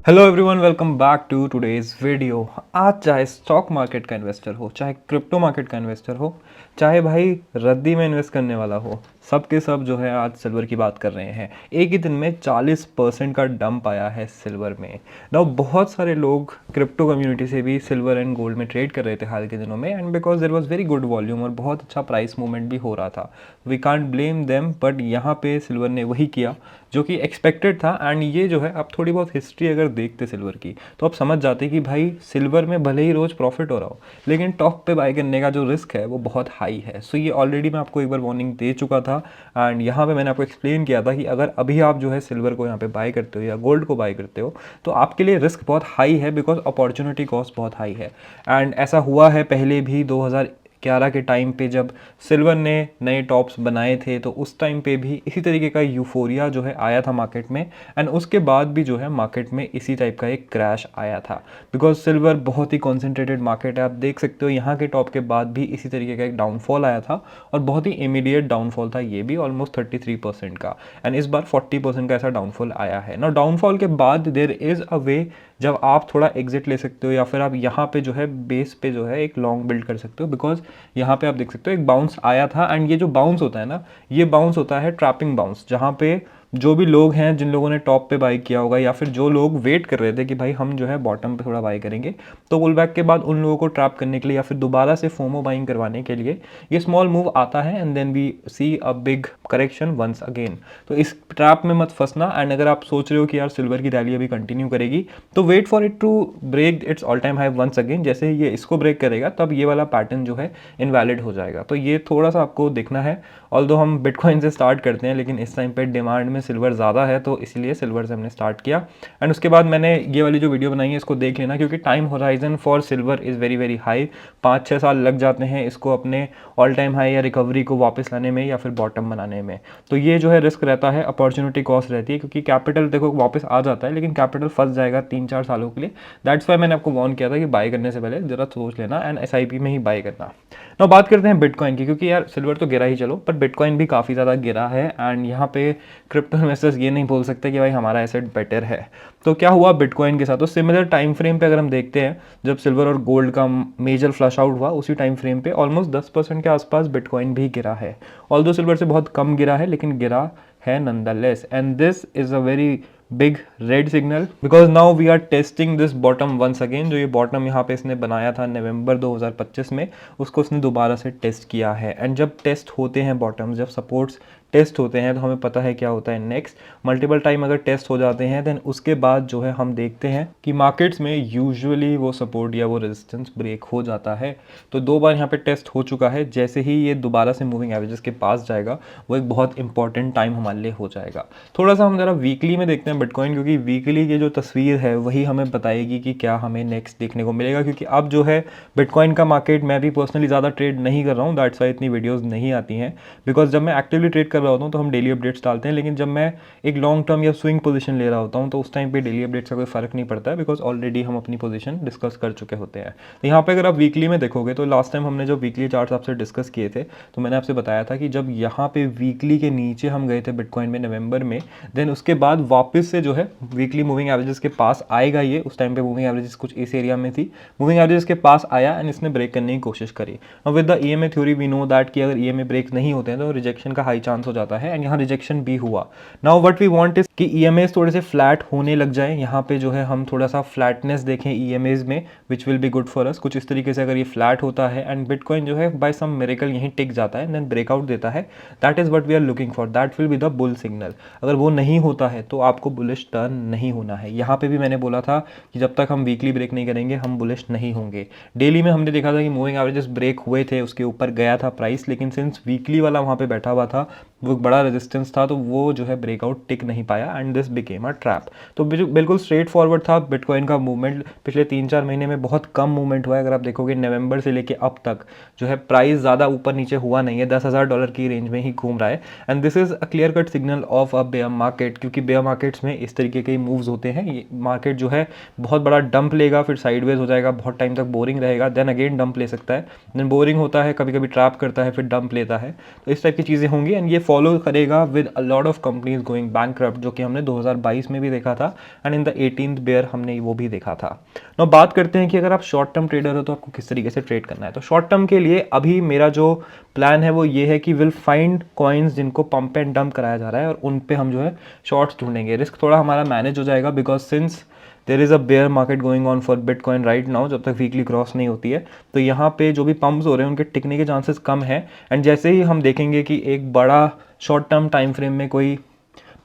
Hello everyone, welcome back to today's video. आज चाहे stock market का इन्वेस्टर हो, चाहे क्रिप्टो मार्केट का इन्वेस्टर हो, चाहे भाई रद्दी में इन्वेस्ट करने वाला हो, सब के सब जो है आज सिल्वर की बात कर रहे हैं। एक ही दिन में 40% का डंप आया है सिल्वर में। नाउ बहुत सारे लोग क्रिप्टो कम्युनिटी से भी सिल्वर एंड गोल्ड में ट्रेड कर रहे थे हाल के दिनों में, and because there was very good volume और बहुत अच्छा प्राइस मूवमेंट भी हो रहा था। We can't blame them, but यहाँ पे सिल्वर ने वही किया जो कि एक्सपेक्टेड था। एंड ये जो है, आप थोड़ी बहुत हिस्ट्री अगर देखते सिल्वर की तो आप समझ जाते कि भाई सिल्वर में भले ही रोज़ प्रॉफिट हो रहा हो, लेकिन टॉप पे बाय करने का जो रिस्क है वो बहुत हाई है। सो ये ऑलरेडी मैं आपको एक बार वार्निंग दे चुका था, एंड यहाँ पे मैंने आपको एक्सप्लेन किया था कि अगर अभी आप जो है सिल्वर को यहाँ पे बाय करते हो या गोल्ड को बाय करते हो तो आपके लिए रिस्क बहुत हाई है, बिकॉज अपॉर्चुनिटी कॉस्ट बहुत हाई है। एंड ऐसा हुआ है पहले भी 2011 के टाइम पे जब सिल्वर ने नए टॉप्स बनाए थे, तो उस टाइम पे भी इसी तरीके का यूफोरिया जो है आया था मार्केट में। एंड उसके बाद भी जो है मार्केट में इसी टाइप का एक क्रैश आया था, बिकॉज सिल्वर बहुत ही कॉन्सेंट्रेटेड मार्केट है। आप देख सकते हो यहाँ के टॉप के बाद भी इसी तरीके का एक डाउनफॉल आया था, और बहुत ही इमीडिएट डाउनफॉल था ये भी, ऑलमोस्ट 33% का। एंड इस बार 40% का ऐसा डाउनफॉल आया है ना। डाउनफॉल के बाद देर इज़ अ वे जब आप थोड़ा एग्जिट ले सकते हो, या फिर आप यहाँ पे जो है बेस पे जो है एक लॉन्ग बिल्ड कर सकते हो, बिकॉज यहाँ पे आप देख सकते हो एक बाउंस आया था। एंड ये जो बाउंस होता है ना, ये बाउंस होता है ट्रैपिंग बाउंस, जहाँ पे जो भी लोग हैं जिन लोगों ने टॉप पे बाई किया होगा, या फिर जो लोग वेट कर रहे थे कि भाई हम जो है बॉटम पे थोड़ा बाई करेंगे, तो पुल बैक के बाद उन लोगों को ट्रैप करने के लिए या फिर दोबारा से फोमो बाइंग करवाने के लिए ये स्मॉल मूव आता है, and then we see a big correction once again. तो इस ट्रैप में मत फंसना। एंड अगर आप सोच रहे हो कि यार सिल्वर की रैली अभी कंटिन्यू करेगी, तो wait for it to break its all time high once again. जैसे ही ये इसको ब्रेक करेगा तब ये वाला पैटर्न जो है इनवैलिड हो जाएगा। तो ये थोड़ा सा आपको देखना है। ऑल्दो हम बिटकॉइन से स्टार्ट करते हैं, लेकिन इस टाइम पे डिमांड में सिल्वर ज़्यादा है, तो इसीलिए सिल्वर से हमने स्टार्ट किया। एंड उसके बाद मैंने ये वाली जो वीडियो बनाई है इसको देख लेना, क्योंकि time horizon for silver is very very high. 5-6 साल लग जाते हैं इसको अपने ऑल टाइम हाई या रिकवरी को वापस लाने में, या फिर बॉटम बनाने में। तो ये जो है रिस्क रहता है, अपॉर्चुनिटी कॉस्ट रहती है, क्योंकि कैपिटल देखो वापस आ जाता है, लेकिन कैपिटल फंस जाएगा 3-4 सालों के लिए। दैट्स वाई मैंने आपको वार्न किया था कि बाय करने से पहले ज़रा सोच लेना, एंड एसआईपी में ही बाय करना। ना बात करते हैं बिटकॉइन की, क्योंकि यार सिल्वर तो गिरा ही चलो, पर बिटकॉइन भी काफ़ी ज़्यादा गिरा है। एंड यहाँ पे क्रिप्टो इन्वेस्टर्स ये नहीं बोल सकते कि भाई हमारा एसेट बेटर है। तो क्या हुआ बिटकॉइन के साथ, तो सिमिलर टाइम फ्रेम पे अगर हम देखते हैं, जब सिल्वर और गोल्ड का मेजर फ्लश आउट हुआ उसी टाइम फ्रेम पे ऑलमोस्ट 10% के आसपास बिटकॉइन भी गिरा है। ऑल्दो सिल्वर से बहुत कम गिरा है, लेकिन गिरा है नंदलेस। And this is a very big red signal, because now we are testing this bottom once again. जो ये बॉटम यहाँ पे इसने बनाया था नवंबर 2025 में, उसको उसने दोबारा से टेस्ट किया है। एंड जब टेस्ट होते हैं बॉटम, जब सपोर्ट्स टेस्ट होते हैं, तो हमें पता है क्या होता है नेक्स्ट। मल्टीपल टाइम अगर टेस्ट हो जाते हैं, देन उसके बाद जो है हम देखते हैं कि मार्केट्स में यूजुअली वो सपोर्ट या वो रेजिस्टेंस ब्रेक हो जाता है। तो 2 बार यहाँ पे टेस्ट हो चुका है। जैसे ही ये दोबारा से मूविंग एवरेजेस के पास जाएगा, वो एक बहुत इंपॉर्टेंट टाइम हमारे लिए हो जाएगा। थोड़ा सा हम ज़रा वीकली में देखते हैं बिटकॉइन, क्योंकि वीकली की जो तस्वीर है वही हमें बताएगी कि क्या हमें नेक्स्ट देखने को मिलेगा। क्योंकि अब जो है बिटकॉइन का मार्केट, मैं भी पर्सनली ज़्यादा ट्रेड नहीं कर रहा हूँ, दैट्स वाई इतनी वीडियोज़ नहीं आती हैं। बिकॉज जब मैं एक्टिवली ट्रेड कर रहा होता हूँ तो हम डेली अपडेट्स डालते हैं, लेकिन जब मैं एक लॉन्ग टर्म या स्विंग पोजीशन ले रहा होता हूँ तो उस टाइम पे डेली अपडेट्स का कोई फ़र्क नहीं पड़ता है, बिकॉज ऑलरेडी हम अपनी पोजीशन डिस्कस कर चुके होते हैं। तो यहाँ पे अगर आप वीकली में देखोगे, तो लास्ट टाइम हमने जो वीकली चार्ट्स आपसे डिस्कस किए थे, तो मैंने आपसे बताया था कि जब यहाँ पे वीकली के नीचे हम गए थे बिटकॉइन में नवंबर में, देन उसके बाद वापस से जो है वीकली मूविंग एवरेजेस के पास आएगा ये। उस टाइम पे मूविंग एवरेजेस कुछ इस एरिया में थी, मूविंग एवरेजेस के पास आया, एंड इसने ब्रेक करने की कोशिश करी। अब with the EMA theory we know that कि अगर ईएमए ब्रेक नहीं होते हैं तो रिजेक्शन का हाई चांस हो जाता है, एंड यहाँ रिजेक्शन भी हुआ। Now what we want is कि ईएमएस थोड़े से फ्लैट होने लग जाए। यहाँ पे जो है हम थोड़ा सा फ्लैटनेस देखें ईएमएस में, which will be good for us. कुछ इस तरीके से अगर ये फ्लैट होता है एंड बिटकॉइन जो है बाय सम मिरेकल यहीं टिक जाता है, देन ब्रेकआउट देता है, that is what we are looking for, that will be the bull signal. अगर वो नहीं होता है तो आपको बुलिश टर्न नहीं होना है। यहाँ पे भी मैंने बोला था कि जब तक हम वीकली ब्रेक नहीं करेंगे हम बुलिश नहीं होंगे। डेली में हमने देखा था कि मूविंग एवरेजेस ब्रेक हुए थे, उसके ऊपर गया था प्राइस, लेकिन सिंस वीकली वाला वहाँ पे बैठा हुआ था, वो एक बड़ा रेजिस्टेंस था, तो वो जो है ब्रेकआउट टिक नहीं पाया, and this became a trap. तो बिल्कुल स्ट्रेट फॉरवर्ड था बिटकॉइन का मूवमेंट। पिछले 3-4 महीने में बहुत कम मूवमेंट हुआ है। अगर आप देखोगे नवंबर से लेके अब तक जो है प्राइस ज़्यादा ऊपर नीचे हुआ नहीं है, $10,000 की रेंज में ही घूम रहा है। And this is a clear cut signal of a bear market, क्योंकि बेयर मार्केट्स में इस तरीके के मूव्स होते हैं। ये मार्केट जो है बहुत बड़ा डंप लेगा, फिर साइडवेज हो जाएगा, बहुत टाइम तक बोरिंग रहेगा, देन अगेन डंप ले सकता है, देन बोरिंग होता है, कभी कभी ट्रैप करता है, फिर डंप लेता है। तो इस टाइप की चीज़ें होंगी, एंड ये फॉलो करेगा with a lot of companies going bankrupt, जो कि हमने 2022 में भी देखा था, and in the 18th bear हमने वो भी देखा था। now बात करते हैं कि अगर आप शॉर्ट टर्म ट्रेडर हो तो आपको किस तरीके से ट्रेड करना है। तो शॉर्ट टर्म के लिए अभी मेरा जो प्लान है वो ये है कि विल फाइंड कॉइन्स जिनको पंप एंड डंप कराया जा रहा है और उन पे हम जो है शॉर्ट्स ढूंढेंगे। रिस्क थोड़ा हमारा मैनेज हो जाएगा because since there is a bear market going on for bitcoin right now, जब तक वीकली क्रॉस नहीं होती है तो यहाँ पे जो भी पंप्स हो रहे हैं उनके टिकने के चांसेस कम है। एंड जैसे ही हम देखेंगे कि एक बड़ा शॉर्ट टर्म टाइम फ्रेम में कोई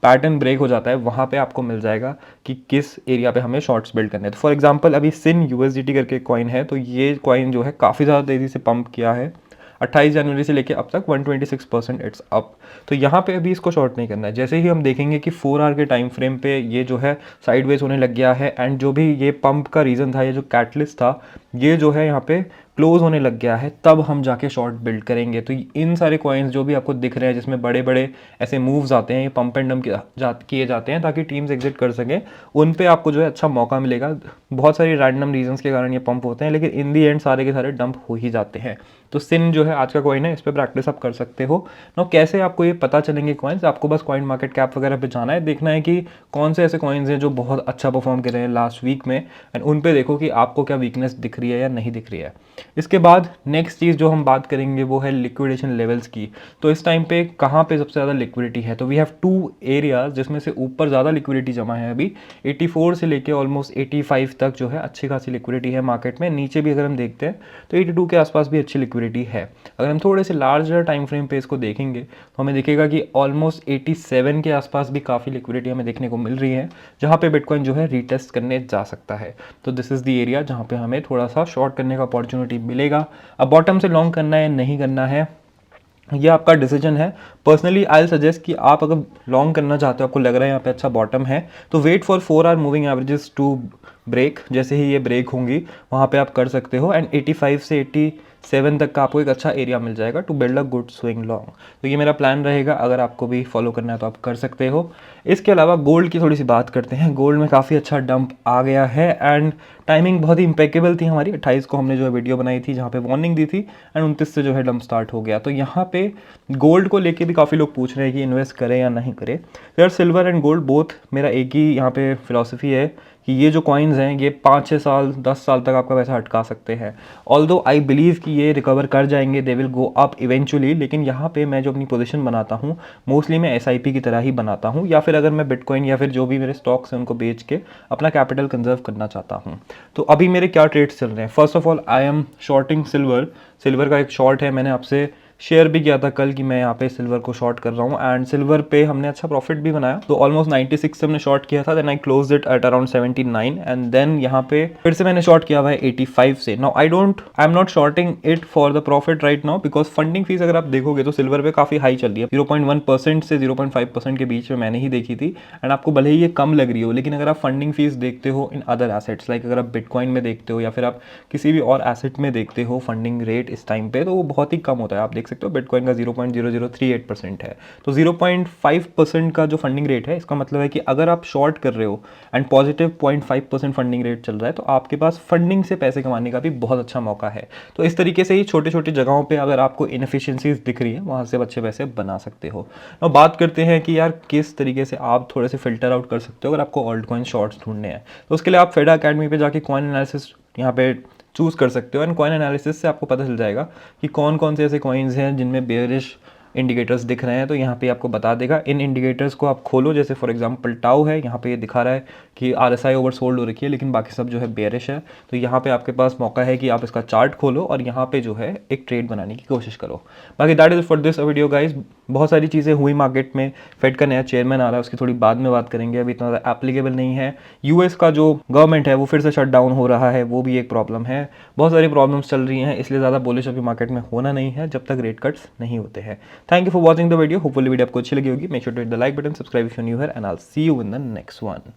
पैटर्न ब्रेक हो जाता है, वहाँ पे आपको मिल जाएगा कि किस एरिया पे हमें शॉर्ट्स बिल्ड करने हैं। तो फॉर एग्जांपल अभी सिन यूएसडीटी करके कॉइन है, तो ये कॉइन जो है काफ़ी ज़्यादा तेज़ी से पंप किया है 28 जनवरी से लेके अब तक 126% इट्स अप। तो यहाँ पे अभी इसको शॉर्ट नहीं करना है। जैसे ही हम देखेंगे कि 4 आवर के टाइम फ्रेम पे ये जो है साइडवेज होने लग गया है एंड जो भी ये पंप का रीज़न था, ये जो कैटलिस्ट था, ये जो है यहाँ पे क्लोज होने लग गया है, तब हम जाके शॉर्ट बिल्ड करेंगे। तो इन सारे कॉइन्स जो भी आपको दिख रहे हैं जिसमें बड़े बड़े ऐसे मूव्स आते हैं, ये पंप एंड डंप किए जाते हैं ताकि टीम्स एग्जिट कर सकें, उन पे आपको जो है अच्छा मौका मिलेगा। बहुत सारी रैंडम रीजंस के कारण ये पंप होते हैं, लेकिन इन दी एंड सारे के सारे डंप हो ही जाते हैं। तो सिन जो है आज का कॉइन है, इस पर प्रैक्टिस आप कर सकते हो। नो कैसे आपको ये पता चलेंगे कॉइन्स, आपको बस कॉइन मार्केट कैप वगैरह पे जाना है, देखना है कि कौन से ऐसे कॉइन्स हैं जो बहुत अच्छा परफॉर्म कर रहे हैं लास्ट वीक में, एंड उन पे देखो कि आपको क्या वीकनेस दिख रही है या नहीं दिख रही है। इसके बाद नेक्स्ट चीज़ जो हम बात करेंगे वो है लिक्विडेशन लेवल्स की। तो इस टाइम पे कहाँ पे सबसे ज़्यादा लिक्विडिटी है, तो वी हैव टू एरियाज जिसमें से ऊपर ज़्यादा लिक्विडिटी जमा है अभी 84 से लेके ऑलमोस्ट 85 तक जो है अच्छी खासी लिक्विडिटी है मार्केट में। नीचे भी अगर हम देखते हैं तो 82 के आसपास भी अच्छी लिक्विडिटी है। अगर हम थोड़े से लार्जर टाइम फ्रेम पे इसको देखेंगे तो हमें दिखेगा कि ऑलमोस्ट 87 के आसपास भी काफ़ी लिक्विडिटी हमें देखने को मिल रही है, जहाँ पे बिटकॉइन जो है रीटेस्ट करने जा सकता है। तो दिस इज़ द एरिया जहाँ पे हमें थोड़ा सा शॉर्ट करने का अपॉर्चुनिटी मिलेगा। अब बॉटम से लॉन्ग करना है नहीं करना है ये आपका डिसीजन है। पर्सनली आई सजेस्ट कि आप अगर लॉन्ग करना चाहते हो, आपको लग रहा है यहाँ पे अच्छा बॉटम है, तो wait for 4 hour moving averages to break. जैसे ही ये ब्रेक होंगी वहाँ पे आप कर सकते हो, एंड 85 से 87 तक का आपको एक अच्छा एरिया मिल जाएगा to build a good swing long. तो ये मेरा प्लान रहेगा, अगर आपको भी फॉलो करना है तो आप कर सकते हो। इसके अलावा गोल्ड की थोड़ी सी बात करते हैं। गोल्ड में काफ़ी अच्छा डंप आ गया है एंड टाइमिंग बहुत ही इम्पेकेबल थी हमारी। 28 को हमने जो है वीडियो बनाई थी जहाँ पे वार्निंग दी थी, एंड 29 से जो है डंप स्टार्ट हो गया। तो यहाँ पे गोल्ड को लेके भी काफ़ी लोग पूछ रहे हैं कि इन्वेस्ट करें या नहीं करें। यार सिल्वर एंड गोल्ड बोथ मेरा एक ही यहाँ पे फिलॉसफी है कि ये जो कॉइन्स हैं ये 5-6 साल 10 साल तक आपका पैसा अटका सकते हैं। ऑल्दो आई बिलीव कि ये रिकवर कर जाएंगे, they will go up eventually, लेकिन यहाँ पे मैं जो अपनी पोजीशन बनाता हूँ मोस्टली मैं एसआईपी की तरह ही बनाता हूँ, या फिर अगर मैं बिटकॉइन या फिर जो भी मेरे स्टॉक्स हैं उनको बेच के अपना कैपिटल कंजर्व करना चाहता हूँ। तो अभी मेरे क्या ट्रेड्स चल रहे हैं, first of all I am shorting silver. Silver का एक शॉर्ट है, मैंने आपसे शेयर भी किया था कल कि मैं यहाँ पे सिल्वर को शॉर्ट कर रहा हूँ, एंड सिल्वर पे हमने अच्छा प्रॉफिट भी बनाया। तो ऑलमोस्ट 96 से हमने शॉर्ट किया था, then I close it at around 79, and then यहाँ पे फिर से मैंने शॉर्ट किया हुआ है 85 से। Now I am not shorting it for the profit right now because funding fees अगर आप देखोगे तो सिल्वर पे काफी हाई चल रही है, 0.1% से 0.5% के बीच में मैंने ही देखी थी। एंड आपको भले ही ये कम लग रही हो, लेकिन अगर आप फंडिंग फीस देखते हो इन अदर एसेट्स, लाइक अगर आप बिटकॉइन में देखते हो या फिर आप किसी भी और एसेट में देखते हो फंडिंग रेट इस टाइम पे, तो वो बहुत ही कम होता है। आप देख सकते हो बिटकॉइन का 0.0038% है, तो 0.5% का जो फंडिंग रेट है, इसका मतलब है कि अगर आप शॉर्ट कर रहे हो एंड पॉजिटिव 0.5% फंडिंग रेट चल रहा है, तो आपके पास फंडिंग से पैसे कमाने का भी बहुत अच्छा मौका है। तो इस तरीके से ही छोटे छोटे जगहों पे अगर आपको इनएफिशिएंसीज दिख रही है, वहाँ से अच्छे पैसे बना सकते हो। अब बात करते हैं कि यार किस तरीके से आप थोड़े से फिल्टर आउट कर सकते हो अगर आपको ऑल्ट कॉइन शॉर्ट्स ढूंढने हैं। तो उसके लिए आप फेडा अकेडमी पे जाके कॉइन एनालिसिस यहाँ पे चूज़ कर सकते हो, एंड कॉइन एनालिसिस से आपको पता चल जाएगा कि कौन कौन से ऐसे कॉइन्स हैं जिनमें बेयरिश इंडिकेटर्स दिख रहे हैं। तो यहाँ पे आपको बता देगा, इन इंडिकेटर्स को आप खोलो। जैसे फॉर एग्जांपल टाउ है, यहाँ पे ये दिखा रहा है कि आरएसआई ओवरसोल्ड हो रखी है, लेकिन बाकी सब जो है बेयरिश है। तो यहाँ पे आपके पास मौका है कि आप इसका चार्ट खोलो और यहाँ पे जो है एक ट्रेड बनाने की कोशिश करो। बाकी that is for this video guys. बहुत सारी चीज़ें हुई मार्केट में, फेड का नया चेयरमैन आ रहा है, उसकी थोड़ी बाद में बात करेंगे, अभी इतना ज़्यादा एप्लीकेबल नहीं है। यूएस का जो गवर्नमेंट है वो फिर से शट डाउन हो रहा है, वो भी एक प्रॉब्लम है। बहुत सारी प्रॉब्लम्स चल रही हैं, इसलिए ज़्यादा बुलिश अभी मार्केट में होना नहीं है जब तक रेट कट्स नहीं होते हैं। Thank you for watching the video, hopefully video आपको अच्छी लगी होगी। Make sure to hit the like button, subscribe if you new here, and I will see you in the next one.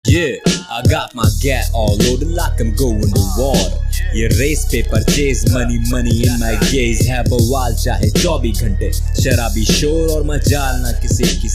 Yeah, I got my gat all loaded like I'm going to war. ये race पे purchase money money in my gauge है बवाल चाहे 24 घंटे शराबी शोर और मजाल ना किसी की